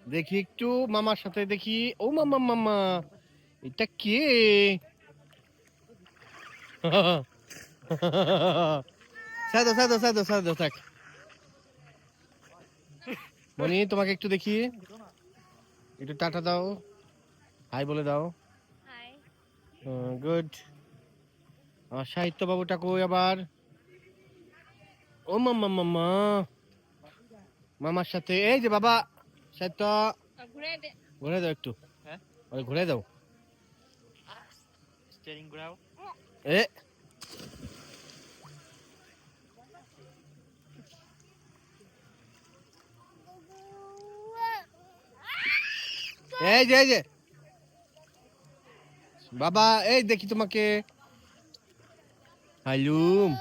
দেখি একটু মামার সাথে দেখি। ও মামা মামা, এটা কে? সাদো সাদো সাদো সাদো থাক। মনি তোমাকে একটু দেখি, একটু টাটা দাও, হাই বলে দাও। হাই। গুড। আমার সাহিত্য বাবুটা কই আবার? ও মামা মামা, মামার সাথে এই যে বাবা সাহিত্য, ঘুরে দে। ঘুরে দাও একটু, হ্যাঁ ওই ঘুরে দাও। স্টিয়ারিং ঘোরাও। এ এই যে বাবা, এই দেখি তোমাকে। হাইলুম।